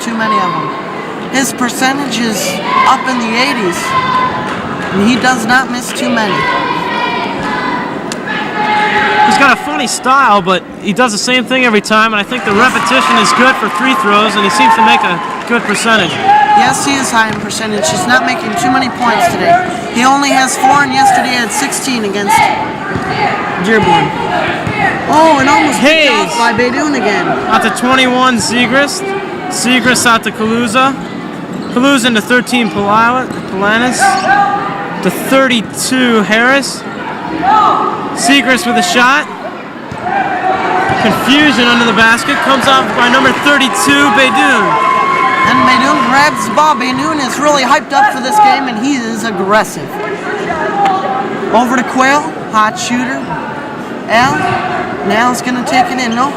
too many of them. His percentage is up in the 80s, and he does not miss too many. He's got a funny style, but he does the same thing every time, and I think the repetition is good for free throws, and he seems to make a good percentage. Yes, he is high in percentage. He's not making too many points today. He only has 4, and yesterday had 16 against Dearborn. Oh, and almost picked off by Beidoun again. Out to 21, Segrist. Segrist out to Kaluza. Kaluza into 13, Polanis. To 32, Harris. Segrist with a shot. Confusion under the basket. Comes off by number 32, Beidoun. And Beidoun grabs the ball. Beidoun is really hyped up for this game, and he is aggressive. Over to Quayle, hot shooter. Al's going to take it in. No,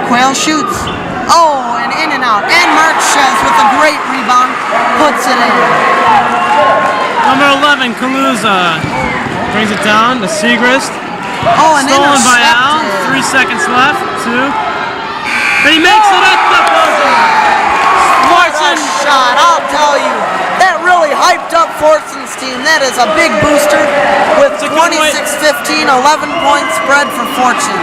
Quayle shoots. Oh, and in and out. And Marchez with a great rebound puts it in. Number 11, Kaluza brings it down to Segrist. Oh, and stolen by Al. 3 seconds left. 2. But he makes it at the buzzer. Fordson shot, I'll tell you. That really hyped up Fordson's team. That is a big booster with 26-15, 11-point spread for Fordson.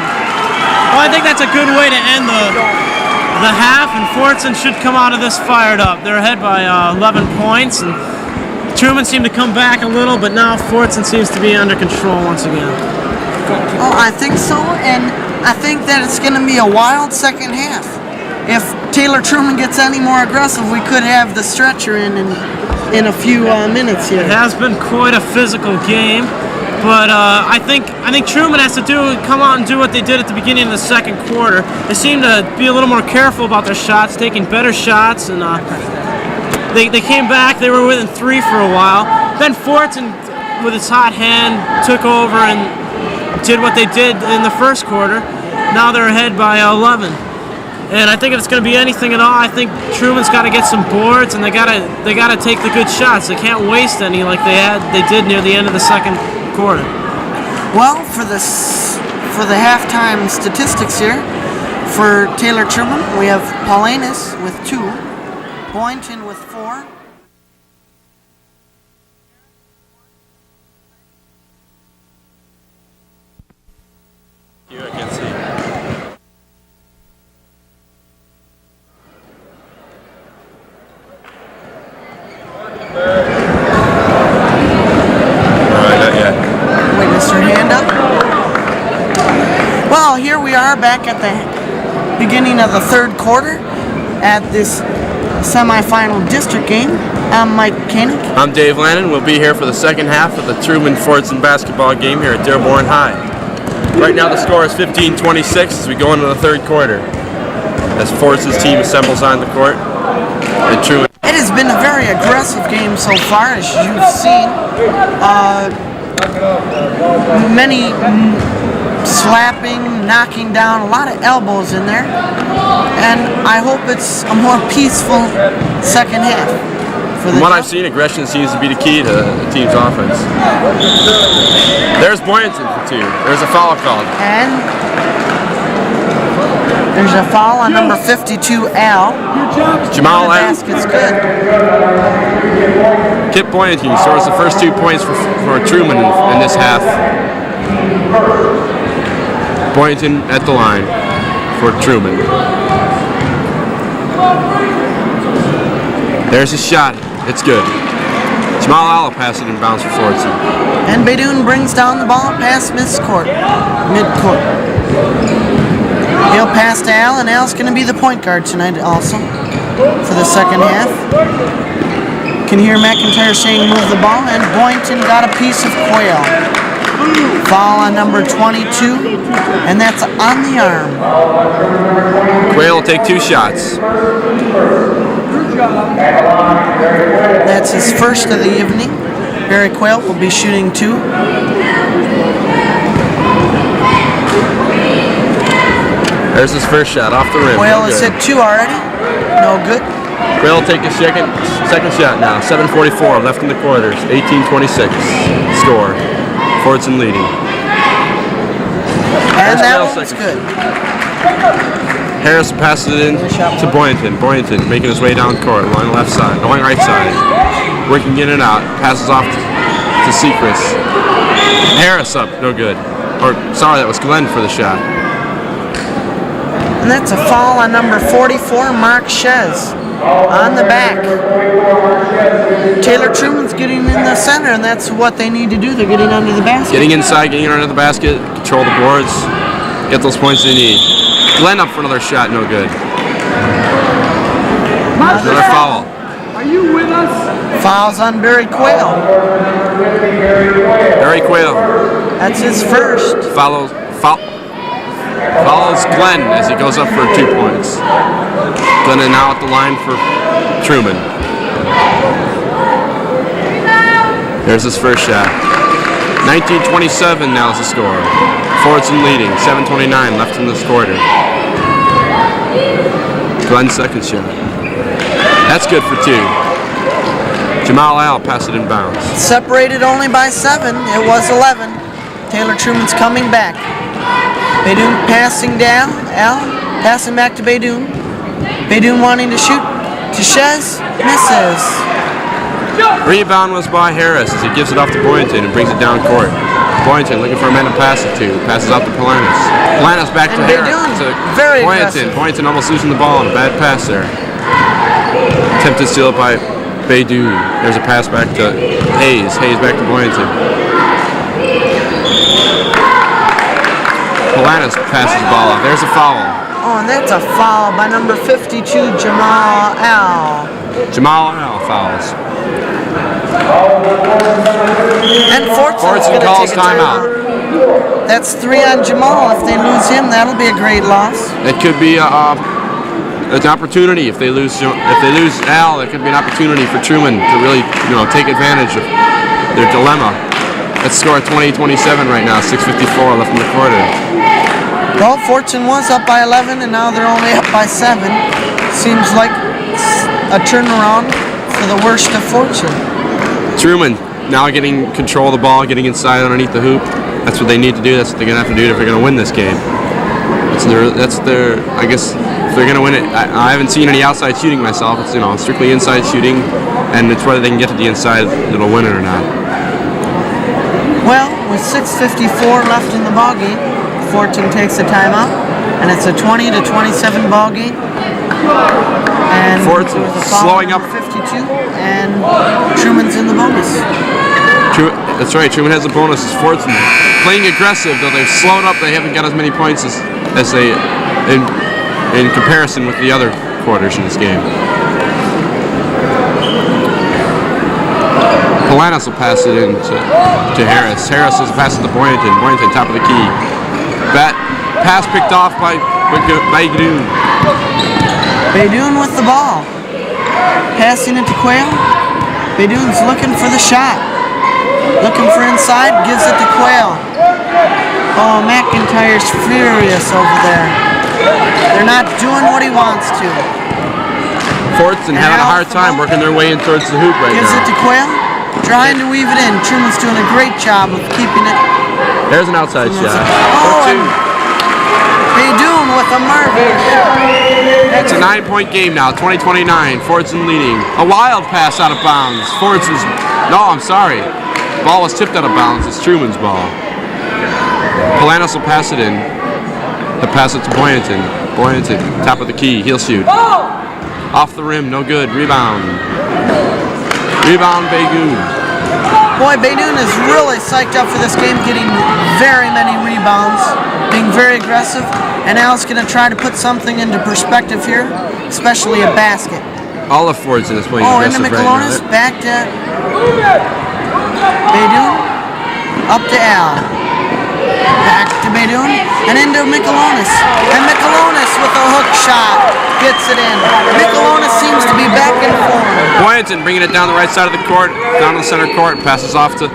Well, I think that's a good way to end the half, and Fordson should come out of this fired up. They're ahead by 11 points, and Truman seemed to come back a little, but now Fordson seems to be under control once again. Oh, I think so, and I think that it's going to be a wild second half. If Taylor Truman gets any more aggressive, we could have the stretcher in a few minutes here. It has been quite a physical game, but I think Truman has to come out and do what they did at the beginning of the second quarter. They seem to be a little more careful about their shots, taking better shots, and they came back. They were within 3 for a while. Then Fordson, with his hot hand, took over and did what they did in the first quarter. Now they're ahead by 11. And I think if it's going to be anything at all, I think Truman's got to get some boards, and they got to take the good shots. They can't waste any like they did near the end of the second quarter. Well, for the halftime statistics here, for Taylor Truman, we have Paulinus with 2, Boynton with 4. I can see. Witness your hand up. Well, here we are back at the beginning of the third quarter at this semifinal district game. I'm Mike Koenig. I'm Dave Lannon. We'll be here for the second half of the Truman-Fordson basketball game here at Dearborn High. Right now the score is 15-26 as we go into the third quarter, as Fordson's team assembles on the court. And Truman. It has been a very aggressive game so far, as you've seen. Many slapping, knocking down, a lot of elbows in there. And I hope it's a more peaceful second half. From what I've seen, aggression seems to be the key to the team's offense. There's Boynton for 2. There's a foul called. And there's a foul on number 52, Al. Jamal Al. Basket's good. Kip Boynton scores the first 2 points for Truman in this half. Boynton at the line for Truman. There's his shot. It's good. Jamal Al pass it in bounds for Fordson. And Beidoun brings down the ball past midcourt. He'll pass to Al, and Al's going to be the point guard tonight also for the second half. Can hear McIntyre saying move the ball, and Boynton got a piece of Quayle. Foul on number 22, and that's on the arm. Quayle will take 2 shots. That's his first of the evening. Barry Quayle will be shooting 2. There's his first shot off the rim. Quayle has hit 2 already. No good. Quayle will take a second shot now. 7:44 left in the quarters. 18-26 score. Fordson leading. And that one's good. Harris passes it in to Boynton. Boynton making his way down court along the left side, going right side, working in and out. Passes off to Sechrist. Harris up, no good. Or sorry, that was Glenn for the shot. And that's a foul on number 44, Mark Shez, on the back. Taylor Truman's getting in the center, and that's what they need to do. They're getting under the basket. Getting inside, getting under the basket, control the boards, get those points they need. Glenn up for another shot, no good. Another foul. Are you with us? Fouls on Barry Quayle. Barry Quayle That's his first. follows Glenn as he goes up for 2 points. Glenn is now at the line for Truman. There's his first shot. 19-27 now is the score. Fordson leading, 7:29 left in this quarter. Glenn's second shot. That's good for 2. Jamal Al passed it in bounds. Separated only by 7. It was 11. Taylor Truman's coming back. Baydoun passing down. Al passing back to Baydoun. Baydoun wanting to shoot to Shez. Misses. Rebound was by Harris as he gives it off to Boynton and brings it down court. Boynton looking for a man to pass it to. Passes out to Polanis. Polanis back to And Harris. Baydoun, To very Boynton. aggressive. Boynton almost losing the ball on a bad pass there. Attempted steal by Baydoun. There's a pass back to Hayes. Hayes back to Boynton. Polanis passes the ball off. There's a foul. Oh, and that's a foul by number 52, Jamal Al. Jamal Al fouls. And Fordson's Fordson going to calls take a timeout. That's 3 on Jamal. If they lose him, that'll be a great loss. It could be an opportunity if they lose Al. It could be an opportunity for Truman to really take advantage of their dilemma. Let's score 20-27 right now. 6:54 left in the quarter. Well, Fordson was up by 11, and now they're only up by 7. Seems like a turnaround for the worst of Fordson. Truman now getting control of the ball, getting inside underneath the hoop. That's what they need to do. That's what they're gonna have to do if they're gonna win this game. That's their. I guess if they're gonna win it, I haven't seen any outside shooting myself. It's strictly inside shooting, and it's whether they can get to the inside that'll win it or not. Well, with 6:54 left in the ball game, Fordson takes a timeout, and it's a 20-27 ball game. And Fordson there was a foul slowing on up. 52, and Truman's in the bonus. That's right. Truman has a bonus. It's Fordson playing aggressive, though they've slowed up. They haven't got as many points as they in comparison with the other quarters in this game. Polanis will pass it in to Harris. Harris will pass it to Boynton. Boynton, top of the key. Pass picked off by Baydoun. Baydoun with the ball. Passing it to Quayle. Baydoun's looking for the shot. Looking for inside, gives it to Quayle. Oh, McIntyre's furious over there. They're not doing what he wants to. Fordson having a hard time working their way in towards the hoop right Gives now. it to Quayle. Trying to weave it in. Truman's doing a great job of keeping it. There's an outside shot. Oh, and Baydoun with a marvelous shot. It's a 9-point game now, 20-29. Fordson leading. A wild pass out of bounds. Fordson's. No, I'm sorry. The ball was tipped out of bounds. It's Truman's ball. Polanis will pass it in. He'll pass it to Boynton. Boynton, top of the key. He'll shoot. Off the rim, no good. Rebound. Rebound, Baydoun. Boy, Baydoun is really psyched up for this game, getting very many rebounds, being very aggressive, and Al's going to try to put something into perspective here, especially a basket. All of Fordson is playing Oh, into aggressive right McAlonis, now. back to Baydoun, up to Al. Back to Baydoun, and into McAlonis. And McAlonis with a hook shot gets it in. McAlonis seems to be back in form. Boynton bringing it down the right side of the court, down the center court, passes off to.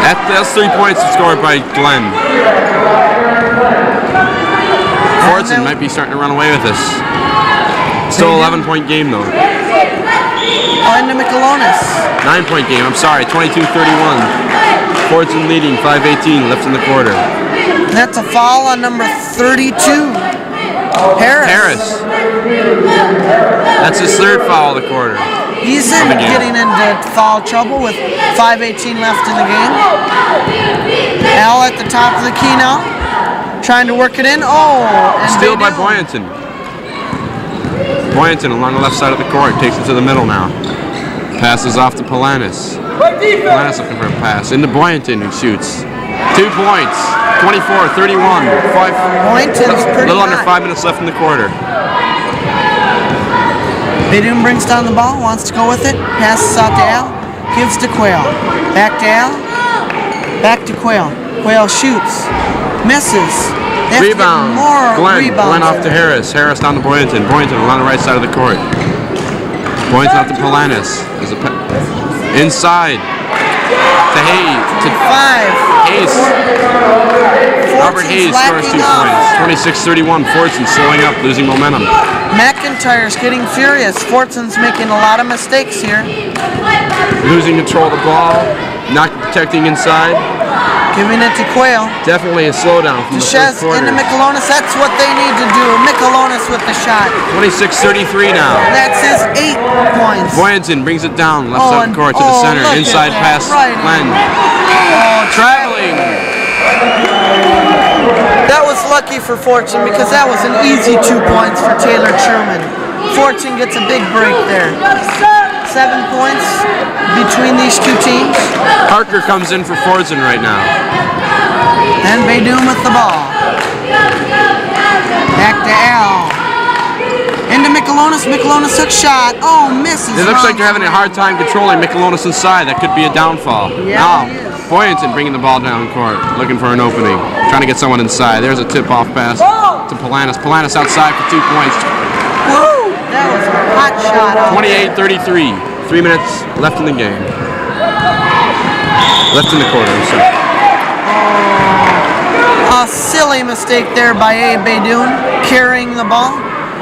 That's 3 points scored by Glenn. Fordson might be starting to run away with this. Still 11-point game though. Oh, into McAlonis. 9-point game, I'm sorry, 22-31. Fordson leading, 5:18 left in the quarter. That's a foul on number 32, Harris. That's his third foul of the quarter. He's getting into foul trouble with 5:18 left in the game. Al at the top of the key now, trying to work it in. Oh, and Steal by Boynton. Boynton along the left side of the court takes it to the middle now. Passes off to Polanis. Polanis looking for a pass into Boynton, who shoots. 2 points. 24-31. Boynton's pretty A little under hot. 5 minutes left in the quarter. Baydun brings down the ball, wants to go with it, passes out to Al, gives to Quayle. Back to Al, back to Quayle. Quayle shoots, misses. They have to get Rebound. more Glenn rebounds. off to Harris. Harris down to Boynton. Boynton along the right side of the court. Boynton out to Polanis. Inside to Hayes. To 5. Hayes. Robert Hayes scores 2 points. 26-31. Fordson slowing up, losing momentum. McIntyre's getting furious. Fortson's making a lot of mistakes here. Losing control of the ball. Not protecting inside. Giving it to Quayle. Definitely a slowdown from the first Duchesse quarter. into Michelonis. That's what they need to do. Michelonis with the shot. 26-33 now. That's his 8 points. Boynton brings it down left Oh, side of the court to the oh, center. look at Inside that. pass. Right. Glenn. Oh, Traveling. that was lucky for Fordson because that was an easy 2 points for Taylor Truman. Fordson gets a big break there. 7 points between these two teams. Parker comes in for Fordson right now. And Baydun with the ball. Back to Al. Into Michelonis. Michelonis took shot. Oh, misses. It looks wrong like they're having a hard time controlling Michelonis inside. That could be a downfall. Yeah, Now, it is. Boynton bringing the ball down court, looking for an opening, trying to get someone inside. There's a tip-off pass to Polanis. Polanis outside for 2 points. Woo! That was a hot shot. out there. 28-33. 3 minutes left in the game. Left in the quarter, I'm sorry. A silly mistake there by Abe Baydun, carrying the ball.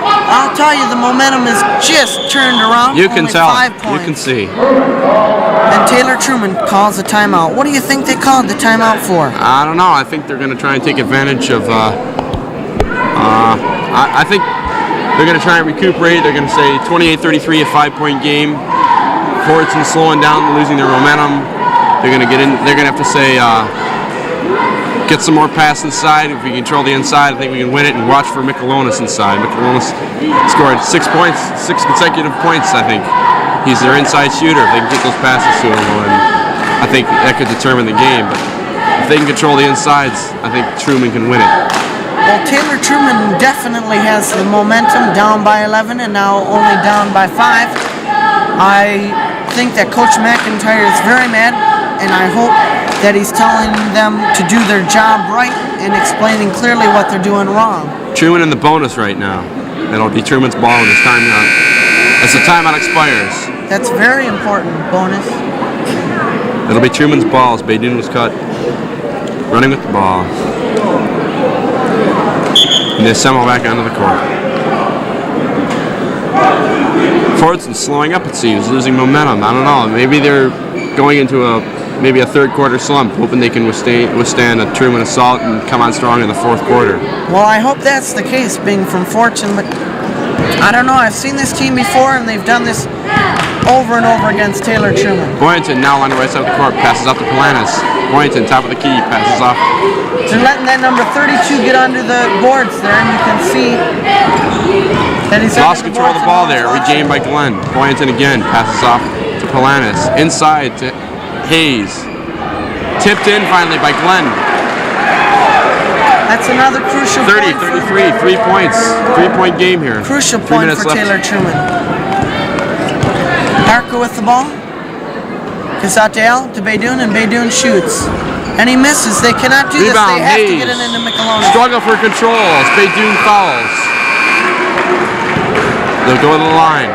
I'll tell you, the momentum is just turned around. You can Only tell. 5 You points. can see. And Taylor Truman calls a timeout. What do you think they called the timeout for? I don't know. I think they're going to try and take advantage of. I think they're going to try and recuperate. They're going to say 28-33, a 5-point game. Fordson slowing down, losing their momentum. They're going to get in. They're going to have to say, get some more pass inside. If we control the inside, I think we can win it. And watch for Michelonis inside. Michelonis scored 6 points, 6 consecutive points. I think he's their inside shooter. If they can get those passes to him, and I think that could determine the game. But if they can control the insides, I think Truman can win it. Well, Taylor Truman definitely has the momentum, down by 11 and now only down by 5. I think that Coach McIntyre is very mad, and I hope that he's telling them to do their job right and explaining clearly what they're doing wrong. Truman in the bonus right now. That'll be Truman's ball when his timeout. As the timeout expires. That's very important, bonus. It'll be Truman's ball as Baydun was cut. Running with the ball. And they assemble back onto the court. Fordson's slowing up, it seems, losing momentum. I don't know. Maybe they're going into a third quarter slump, hoping they can withstand a Truman assault and come on strong in the fourth quarter. Well, I hope that's the case, being from Fordson, but I don't know. I've seen this team before, and they've done this over and over against Taylor Truman. Boynton now on the right side of the court, passes out to Polanis. Boynton, top of the key, passes off. They're letting that number 32 get under the boards there, and you can see that he's Lost under control of the ball boards there, and regained by Glenn. Boynton again, passes off to Polanis. Inside to Hayes. Tipped in finally by Glenn. That's another crucial 30, point. 33, 3 points. 3-point game here. Crucial 3 point minutes for left. Taylor Truman. Parker with the ball. Gets out to Al, to Baydun, and Baydun shoots. And he misses. They cannot do Rebound, this. They have Hayes. to get it into Michelonis. Struggle for control as Baydun fouls. They'll go to the line.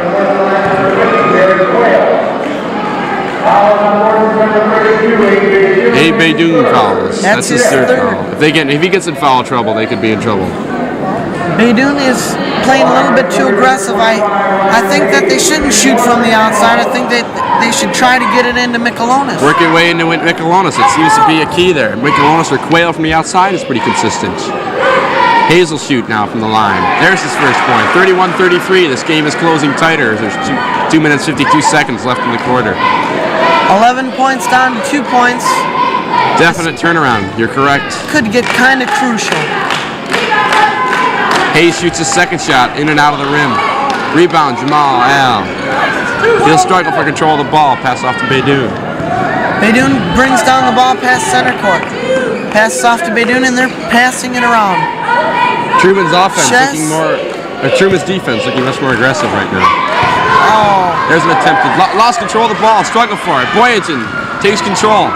Abe Baydun fouls. That's his third foul. If he gets in foul trouble, they could be in trouble. Baydun is playing a little bit too aggressive. I think that they shouldn't shoot from the outside. I think that they should try to get it into Michelonis. Work your way into Michelonis. It seems to be a key there. Michelonis or Quail from the outside is pretty consistent. Hayes will shoot now from the line. There's his first point. 31-33. This game is closing tighter. There's 2 minutes 52 seconds left in the quarter. 11 points down to 2 points. Definite turnaround. You're correct. Could get kind of crucial. Hayes shoots his second shot in and out of the rim. Rebound, Jamal Al. He'll struggle for control of the ball. Pass off to Beydoun. Beydoun brings down the ball past center court. Passes off to Beydoun, and they're passing it around. Truman's offense looking more, or Truman's defense looking much more aggressive right now. Oh. There's an attempted, lost control of the ball, struggle for it. Boyanton takes control.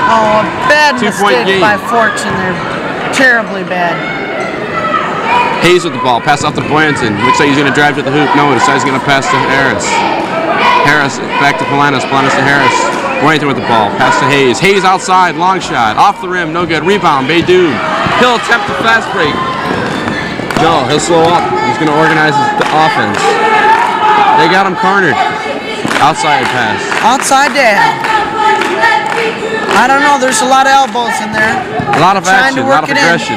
Oh, a bad 2-point mistake game by Fordson there. Terribly bad. Hayes with the ball, pass off to Boyanton. Looks like he's going to drive to the hoop. No, he decides he's going to pass to Harris. Harris back to Polanis. Polanis to Harris. Boyanton with the ball, pass to Hayes. Hayes outside, long shot, off the rim, no good. Rebound, Beydoun. He'll attempt the fast break. No, he'll slow up. He's going to organize his offense. They got him cornered. Outside pass. Outside down. I don't know. There's a lot of elbows in there. A lot of Trying action, to a lot work of it in. aggression.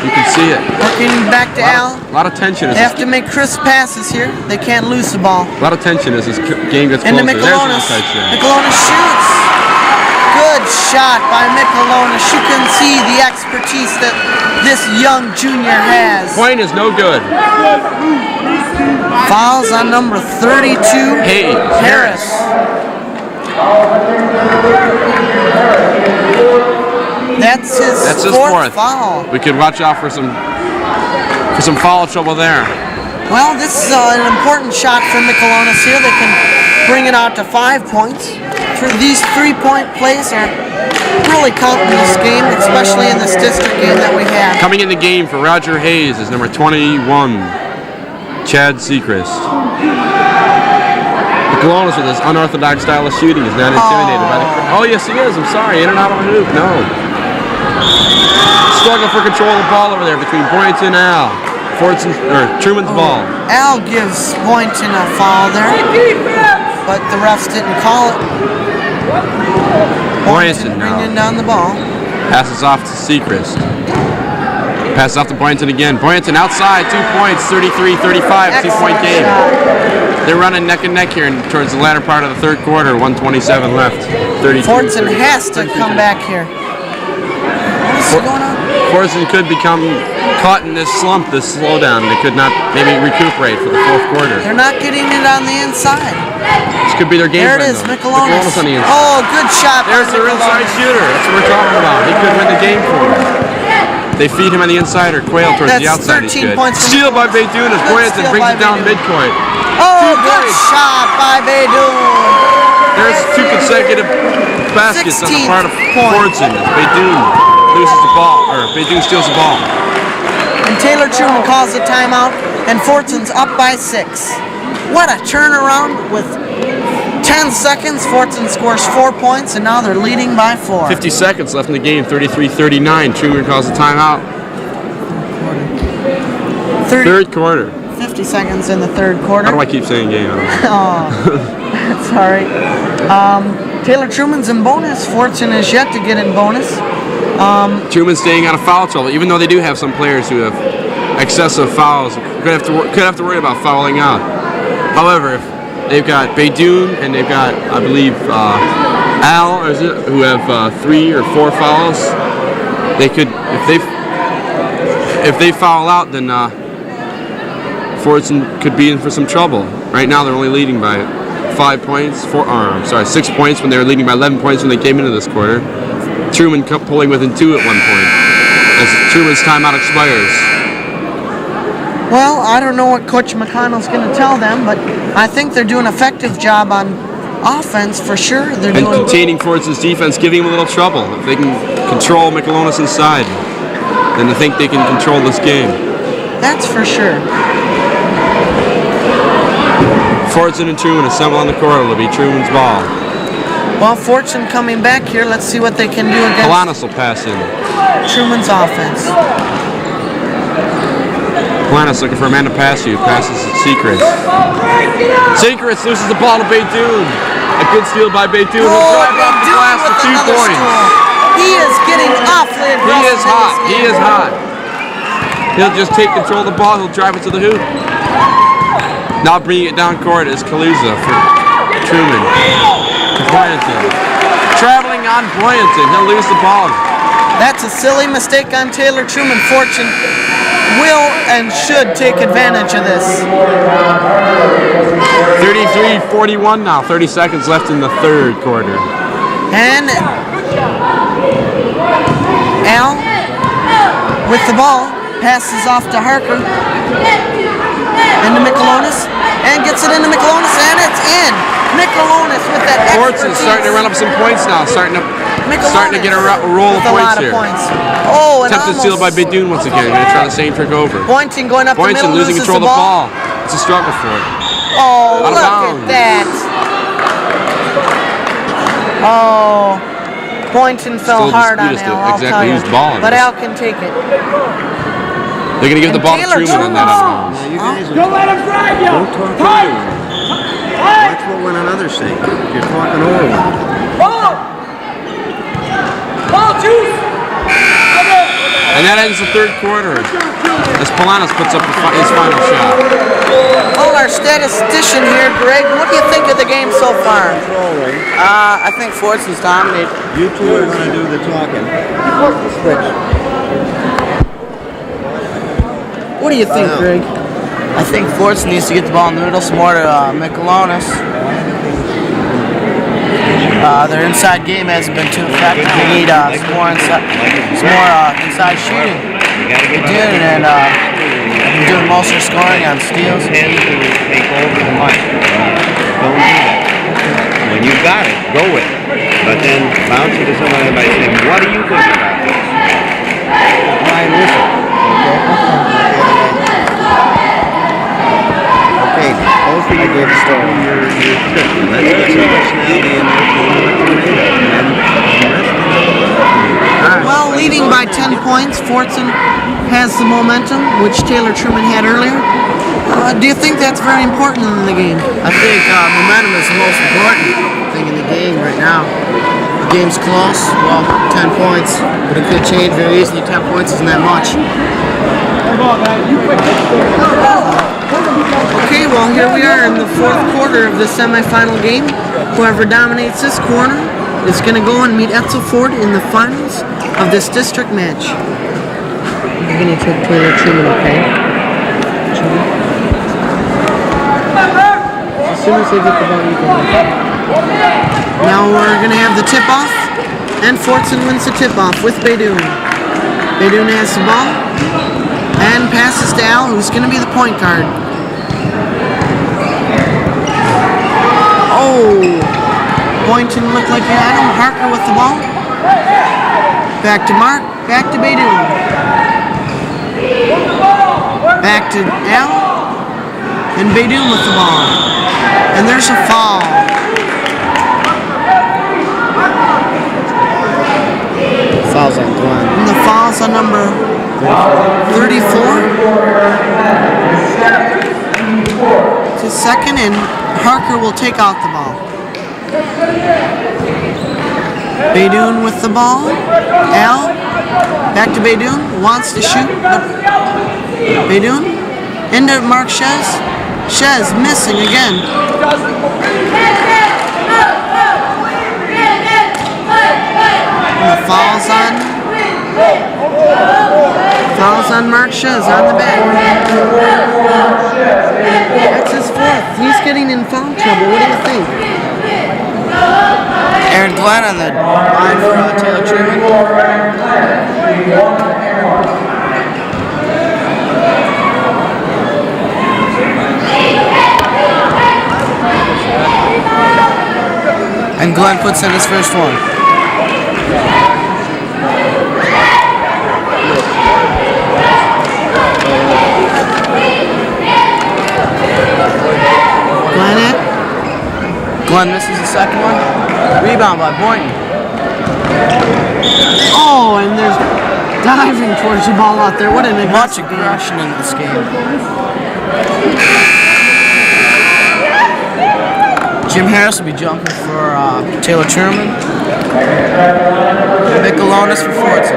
You can see it. Working back to Al. A lot of tension. They have to make crisp passes here. They can't lose the ball. A lot of tension as this game gets Into closer. There's an Michelonis. outside shot. Michelonis shoots. Good shot by Michelonis. You can see the expertise that this young junior has. Point is no good. Fouls on number 32, Hayes. Harris. That's his fourth foul. We could watch out for some foul trouble there. Well, this is an important shot for Michelonis here. They can bring it out to 5 points. For these 3-point plays are really counting this game, especially in this district game that we have. Coming in the game for Roger Hayes is number 21, Chad Seacrest. Michelonis with his unorthodox style of shooting is not intimidated by the crowd. Oh, yes, he is. I'm sorry. In and out of the hoop. No. Struggle for control of the ball over there between Boynton and Al. Truman's ball. Al gives Boynton a foul there, but the refs didn't call it. Boynton now. Bringing down the ball. Passes off to Seacrest. Passes off to Boynton again. Boynton outside, 2 points, 33-35, 2-point game. They're running neck and neck here towards the latter part of the third quarter. 1:27 left. 32. Fordson has to come back here. What's going on? Fordson could become caught in this slump, this slowdown. They could not maybe recuperate for the fourth quarter. They're not getting it on the inside. This could be their game There it plan, is, though. Michelonis. On the inside. Oh, good shot. There's their inside shooter. That's what we're talking about. He could win the game for them. They feed him on the inside or Quail towards the outside. He's 13 good. points from Steal by Beydoun as Boyanton brings it down midcourt. Oh, good shot by Beydoun. There's 2 consecutive baskets on the part of 16th point. Fordson as Beydoun loses the ball, or Beydoun steals the ball. And Taylor Truman calls a timeout, and Fordson's up by 6. What a turnaround with 10 seconds. Fordson scores 4 points, and now they're leading by 4. 50 seconds left in the game, 33-39. Truman calls a timeout. Third quarter. 50 seconds in the third quarter. How do I keep saying game? I don't know. Oh, that's all right. Taylor Truman's in bonus. Fordson is yet to get in bonus. Truman's staying out of foul trouble, even though they do have some players who have excessive fouls. Could have to worry about fouling out. However, if they've got Beydoun and they've got, I believe, Al, who have 3 or 4 fouls, they could, if they foul out, then Fordson could be in for some trouble. Right now, they're only leading by 6 points when they were leading by 11 points when they came into this quarter. Truman pulling within 2 at one point as Truman's timeout expires. Well, I don't know what Coach McConnell's going to tell them, but I think they're doing an effective job on offense for sure. They're And doing containing Fordson's defense, giving him a little trouble. If they can control Michelonis inside, then I think they can control this game. That's for sure. Fordson and Truman assemble on the court. It'll be Truman's ball. Well, Fordson coming back here. Let's see what they can do against Polanis will pass in. Truman's offense. Polanis looking for a man to pass you. Passes to Seacrest. Seacrest loses the ball to Beydoun. A good steal by Beydoun. He'll drive off the glass for 2 points. He is getting awfully aggressive. He is hot. He is hot. He'll just take control of the ball. He'll drive it to the hoop. Now bringing it down court is Kaluza for Truman. Boyanton. Traveling on Boyanton. He'll lose the ball. That's a silly mistake on Taylor Truman. Fordson will and should take advantage of this. 33-41 now. 30 seconds left in the third quarter. And Al with the ball passes off to Harker into Michelonis and gets it into Michelonis and it's in. Michelonis with that Fordson's starting to run up some points now. Starting to get a roll of points here. Oh, and attempted steal by Beydoun once again. Going to try the same trick over. Boynton going up the middle, losing control of the ball. It's a struggle for it. Oh, look at that. Oh, Boynton fell hard on Al, I'll tell you. But Al can take it. They're going to give the ball to Truman on that out of bounds. Don't let him drag you. Don't talk over him. Watch what one another say. You're talking over one. Ball, juice. And that ends the third quarter as Polanos puts up his final shot. Well, our statistician here, Greg, what do you think of the game so far? I think Fordson's dominated. You two are going to do the talking. Switch. What do you think, Greg? I think Fordson needs to get the ball in the middle some more to Michelonis. Their inside game hasn't been too effective. They need some more inside shooting. Doing and doing most of their scoring on steals. Take over the mic. Don't do that. When you got it, go with it. But then bounce it to someone and might say, what do you think about this? Try and listen. Okay, both of you gave a story. Your trip. Let's get some personality in there. Well, leading by 10 points, Fordson has the momentum, which Taylor Truman had earlier. Do you think that's very important in the game? I think momentum is the most important thing in the game right now. The game's close, well, 10 points, but it could change very easily. 10 points isn't that much. Okay, well, here we are in the fourth quarter of the semifinal game. Whoever dominates this corner is going to go and meet Etzel Ford in the finals of this district match. I'm going to take Taylor Truman, okay? As soon as they get the ball, you can. Now we're going to have the tip-off, and Fordson wins the tip-off with Beydoun. Beydoun has the ball, and passes to Al, who's going to be the point guard. Oh! Boynton looked like he had him. Harker with the ball. Back to Mark. Back to Beydoun. Back to Al. And Beydoun with the ball. And there's a foul. Foul's on Glenn. And the foul's on number 34. It's his second, and Harker will take out the ball. Beydoun with the ball. Al. Back to Beydoun. Wants to shoot. Beydoun. Into Mark Shez. Shez missing again. And the foul's on Mark Shez on the back. That's his fourth. He's getting in foul trouble. What do you think? Aaron Glenn on the line for Taylor Truman. And Glenn puts in his first one. Glenn misses the second one. Rebound by Boynton. Oh, and there's diving towards the ball out there. What an much aggression in this game. Jim Harris will be jumping for Taylor Truman. Michelonis for Fordson.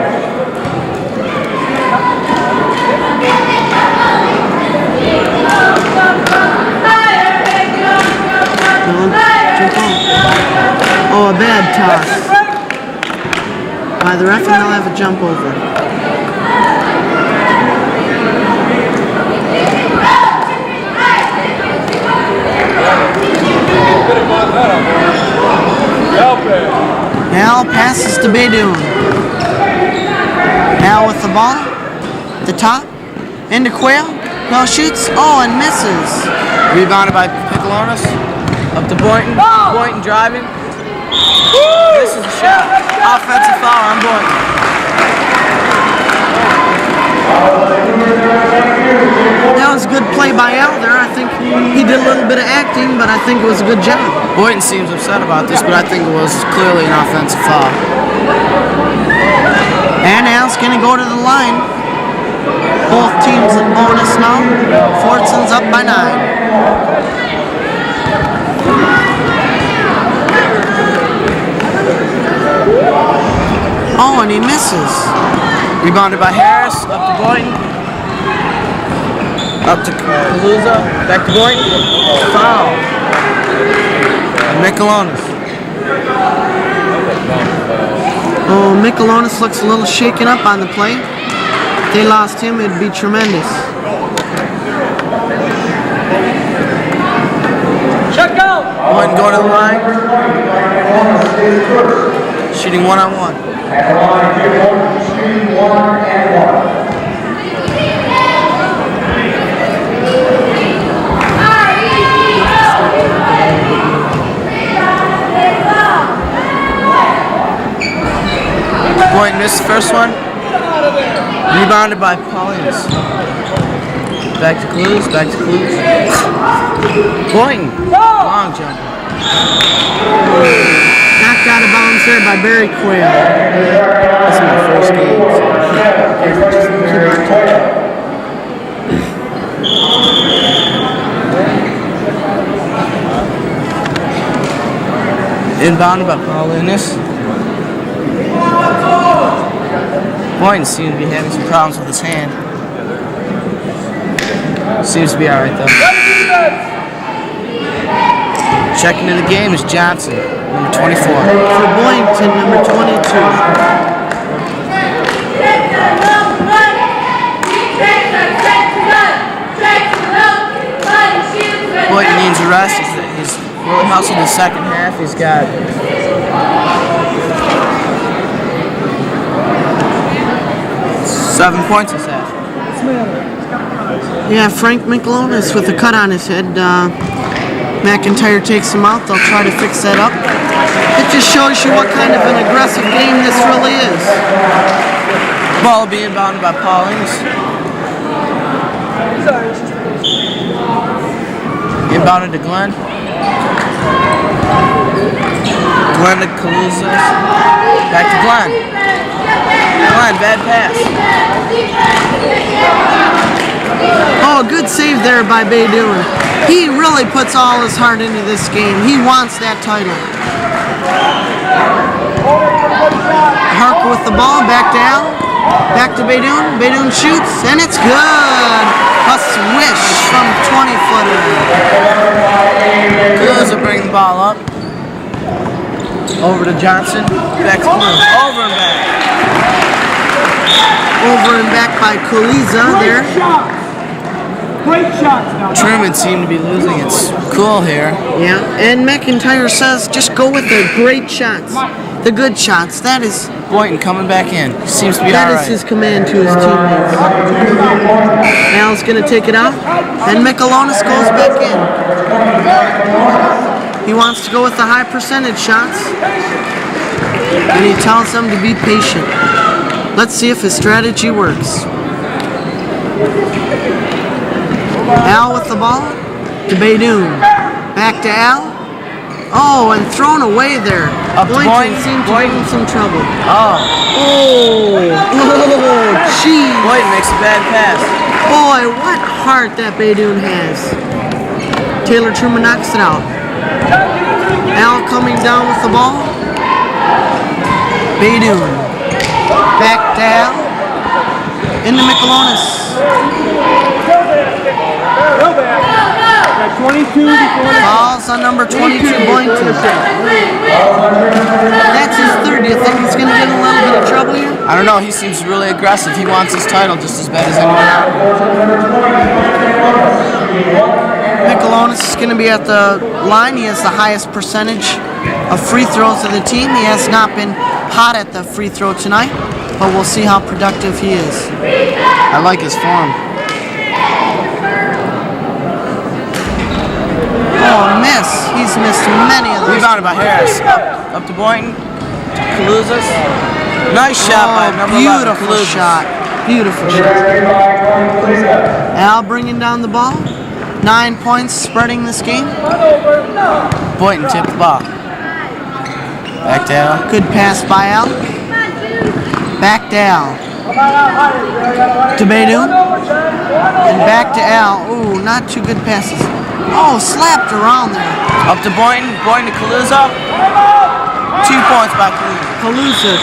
Oh, a bad toss by the ref, and they'll have a jump over. Now passes to Baydoun. Now with the ball, the top, into Quayle. Now shoots, oh, and misses. Rebounded by Michelonis. Up to Boynton. Boynton driving. This is a shot. Offensive foul on Boynton. That was a good play by Al there. I think he did a little bit of acting, but I think it was a good job. Boynton seems upset about this, but I think it was clearly an offensive foul. And Al's going to go to the line. Both teams in bonus now. Fordson's up by 9. Oh, and he misses. Rebounded by Harris, up to Boynton. Up to Kaluza, back to Boynton. Foul. And Michelonis. Oh, Michelonis looks a little shaken up on the play. If they lost him, it'd be tremendous. Check out. Boynton going to the line. Shooting 1-on-1. Shooting 1-and-1. Boynton missed the first one. Rebounded by Paulinus. Back to Clues, back to Clues. Boynton. Long jump. Knocked out of bounds there by Barry Quayle. This is my first game. Inbounded by Paulinus. Boynton seems to be having some problems with his hand. Seems to be alright though. Checking into the game is Johnson, number 24. For Boynton, number 22. Boynton needs a rest. He's really hustled in the second half. He's got 7 points this half. Yeah, Frank Michelonis with a cut on his head. McIntyre takes him out. They'll try to fix that up. It just shows you what kind of an aggressive game this really is. Ball being bounded by Paulinus. Inbounded to Glenn. Glenn to Kaluza. Back to Glenn. Glenn, bad pass. Oh, good save there by Baydoun. He really puts all his heart into this game. He wants that title. Harker with the ball, back to Al. Back to Baydoun. Baydoun shoots, and it's good. A swish from 20-footer. Kaluza bring the ball up. Over to Johnson. Back to Kaluza. Over and back. Over and back by Kaluza there. Great shots now. Truman seemed to be losing its cool here. Yeah, and McIntyre says just go with the great shots. The good shots. That is Boynton coming back in. Seems to be all right. That is his command to his teammates. Al's going to take it out, and Michelonis goes back in. He wants to go with the high percentage shots, and he tells them to be patient. Let's see if his strategy works. Al with the ball to Baydoun. Back to Al. Oh, and thrown away there. Up to Boynton. Seemed to be in some trouble. Oh. Oh, gee. Boynton makes a bad pass. Boy, what heart that Baydoun has. Taylor Truman knocks it out. Al coming down with the ball. Baydoun. Back to Al. Into Michelonis. 22 before the Falls on number 22, Boynton. That's his third. Do you think he's going to get in a little bit of trouble here? I don't know. He seems really aggressive. He wants his title just as bad as anyone else. Michelonis is going to be at the line. He has the highest percentage of free throws of the team. He has not been hot at the free throw tonight, but we'll see how productive he is. I like his form. Oh, miss. He's missed many of those. Rebounded by Harris. Up to Boynton. Kaluzas. Nice shot by number 11. Beautiful Kaluzas. shot. Beautiful shot. Al bringing down the ball. 9 points spreading this game. Boynton tipped the ball. Back to Al. Good pass by Al. Back to Al. To Baydoun. And back to Al. Ooh, not two good passes. Oh, slapped around there. Up to Boynton. Boynton to Kaluza. 2 points by Kaluza. Kaluza.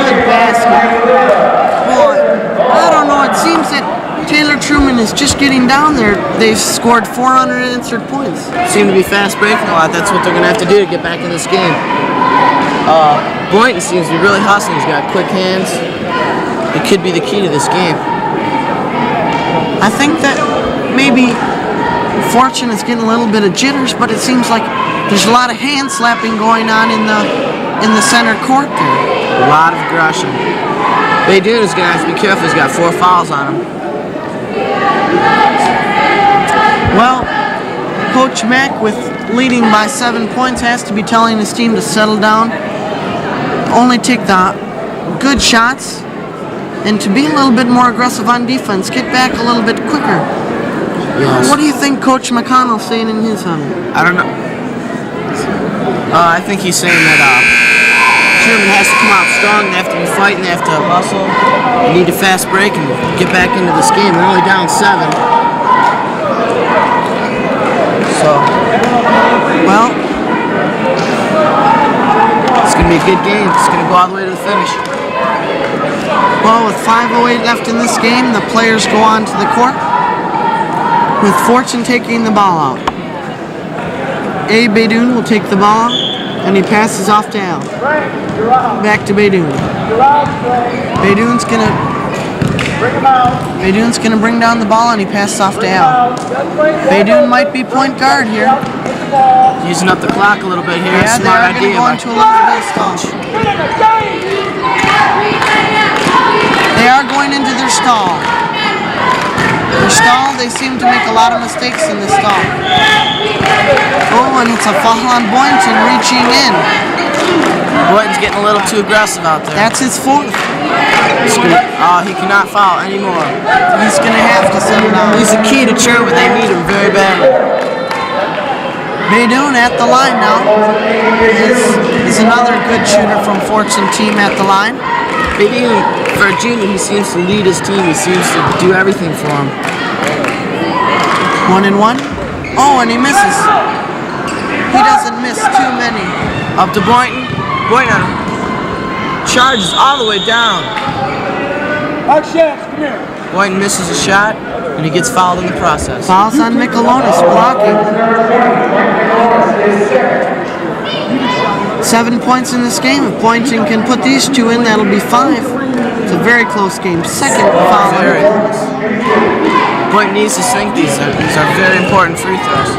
Good basket. Boy, I don't know. It seems that Taylor Truman is just getting down there. They've scored 4 unanswered points. Seem to be fast breaking a lot. That's what they're going to have to do to get back in this game. Boynton seems to be really hustling. He's got quick hands. It could be the key to this game. I think that maybe Fordson is getting a little bit of jitters, but it seems like there's a lot of hand slapping going on in the center court there. A lot of aggression. Baydoun is going to have to be careful. He's got 4 fouls on him. Well, Coach Mack, with leading by 7 points, has to be telling his team to settle down, only take the good shots, and to be a little bit more aggressive on defense, get back a little bit quicker. Yes. What do you think Coach McConnell's saying in his huddle? I don't know. I think he's saying that Truman has to come out strong. They have to be fighting. They have to hustle. They need to fast break and get back into this game. They're only down 7. So, Well, it's going to be a good game. It's going to go all the way to the finish. with 5:08 left in this game, the players go on to the court, with Fordson taking the ball out. Baydoun will take the ball, and he passes off to Al. Back to Baydoun. Baydoun's gonna bring down the ball, and he passes off to Al. Baydoun might be point guard here. Using up the clock a little bit here. Yeah, they Smart are gonna idea. go into a little bit of stall. They are going into their stall. Their stall, they seem to make a lot of mistakes in this stall. Oh, and it's a foul on Boynton reaching in. Boynton's getting a little too aggressive out there. That's his 4th. He cannot foul anymore. He's going to have to settle down. He's the key to Truman. They need him very badly. Baydoun at the line now. Is another good shooter from Fordson team at the line. Baydoun, for a junior, he seems to lead his team. He seems to do everything for him. 1 and 1. Oh, and he misses. He doesn't miss too many. Up to Boynton. Boynton charges all the way down. Mark Shafts, come here. Boynton misses a shot, and he gets fouled in the process. Fouls on Michelonis, blocking. 7 points in this game. If Boynton can put these 2 in, that'll be 5. It's a very close game. Second foul. Very close. Boynton needs to sink these. These are very important free throws.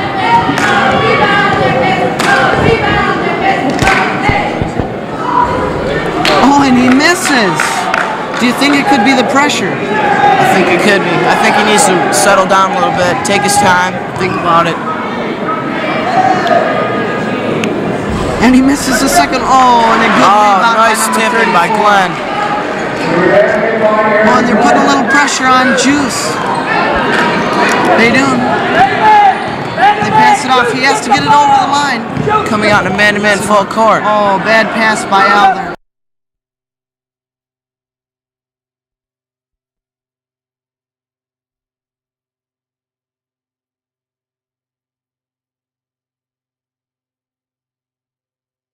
Oh, and he misses. Do you think it could be the pressure? I think it could be. I think he needs to settle down a little bit, take his time, think about it. And he misses the second. Oh, and a good rebound. Nice by number tipping by 34. Glenn. Oh, and they're putting a little pressure on Juice. Baydoun. They pass it off. He has to get it over the line. Coming out in a man-to-man full court. Oh, bad pass by Al there.